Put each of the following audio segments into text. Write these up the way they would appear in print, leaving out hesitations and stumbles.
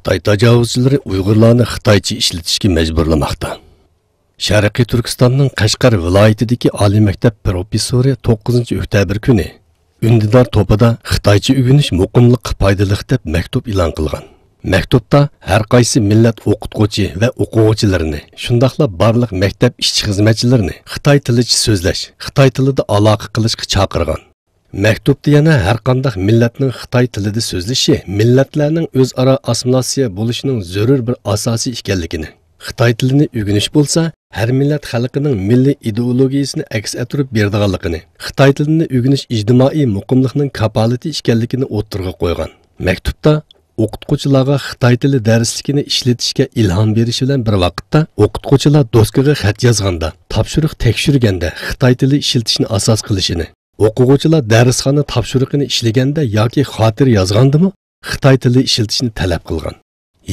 Xitoy tajovuzchilari Uyg'urlarni Xitoycha ishlatishga majburlamoqda. Sharqiy Turkistonning Qashqar viloyatidagi oliy maktab professori 9-oktyabr kuni Ündidar topida Xitoycha o'rganish muqimlikqa foydali deb maktub e'lon qilgan. Maktubda har qaysi millat o'qituvchi va o'quvchilarini, shundaqla barliq maktab ishchi xizmatchilarini Xitoy tilida so'zlash, Xitoy tilida aloqa qilishga chaqirgan. Maktubda yana har qanday millatning Xitoy tilida so'zlashi millatlarning o'zaro assimilyatsiya bo'lishining zarur bir asosiy ekanligini, Xitoy tilini o'rganish bo'lsa, har millat xalqining milliy ideologiyasini aks ettirib berdiganligini, Xitoy tilini o'rganish ijtimoiy muqimlikning kapolati ekanligini o'tirg'a qo'ygan. Maktubda o'qituvchilarga Xitoy tili darsligini ishlatishga ilhom berish bilan bir vaqtda o'qituvchilar doskaga xat yozganda, topshiriq tekshirganda Xitoy tili ishlatishni asos qilishini, o'quvchilar darsxona topshiriqini ishlaganda yoki xotir yozgandimi Xitoy tili ishlatishni talab qilgan.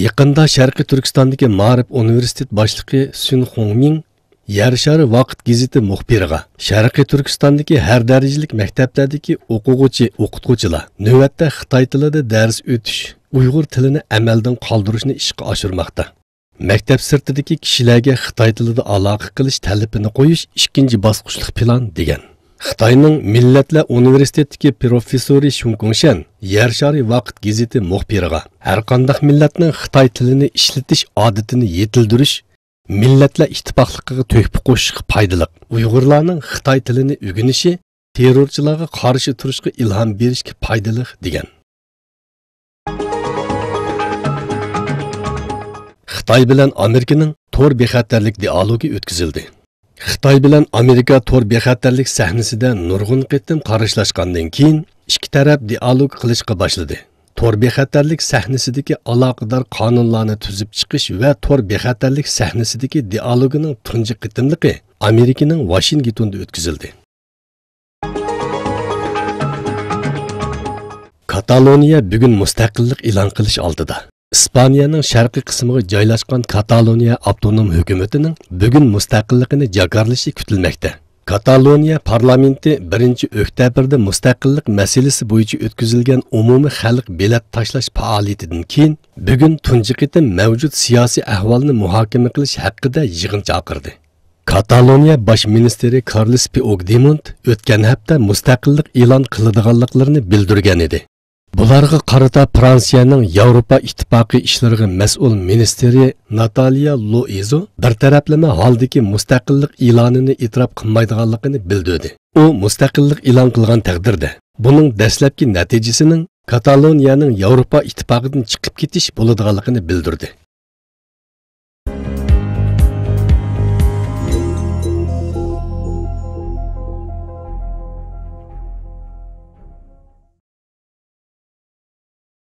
Yaqinda Sharqiy Turkistondagi Ma'rif universitet boshlig'i Sun Xongming Yer shari vaqt gazeti muxbiriga Sharqiy Turkistondagi har darajalik maktablardagi o'quvchilar navbatda Xitoy tilida dars o'tish, Uyg'ur tilini amaldan qoldirishni ishga oshirmoqda. Maktab sirtidagi kishilarga Xitoy tilida aloqa qilish talabini qo'yish ikkinchi bosqichli plan degan. Xitoyning Millatlar universitetidagi professori Shun Gongshan Yer shari vaqt gazeti muxbiriga har qanday millatning Xitoy tilini ishlatish odatini yetildirish Millatlar ittifoqligiga to'hfa qo'shishga foydali. Uyg'urlarning Xitoy tilini o'rganishi terrorchilarga qarshi turishga ilhom berishga foydali degan. Xitoy bilan Amerikaning tor bexatarlik dialogi o'tkazildi. Xitoy bilan Amerika tor bexatarlik sahnasida nurg'un qitim qarashlashgandan keyin ikki taraf dialog qilishga boshladi. Tor bexatarlik sahnasidagi aloqador qonunlarni tuzib chiqish va tor bexatarlik sahnasidagi dialogining tunji qitimligi Amerikaning Washingtonda o'tkazildi. Kataloniya bugun mustaqillik e'lon qilish oldida. Ispaniyaning sharqiy qismiga joylashgan Kataloniya avtonom hukumatining bugun mustaqilligini jakarlashi kutilmoqda. Kataloniya parlamenti 1-oktyabrda mustaqillik masalasi bo'yicha o'tkazilgan umumiy xalq bilet tashlash faoliyatidan keyin bugun tunji qitim mavjud siyosiy ahvolni muhokama qilish haqida yig'in chaqirdi. Kataloniya bosh ministri Carles Puigdemont o'tgan hafta mustaqillik e'lon qiladiganliklarini bildirgan edi. Bularga qarata Fransiyaning Yevropa ittifoqi ishlariga mas'ul ministri Natalia Loizo bir taraflama holdagi mustaqillik e'lonini e'tirof qilmaydiganligini bildirdi. U mustaqillik e'lon qilgan taqdirda buning dastlabki natijasining Kataloniyaning Yevropa ittifoqidan chiqib ketish bo'ladiganligini bildirdi.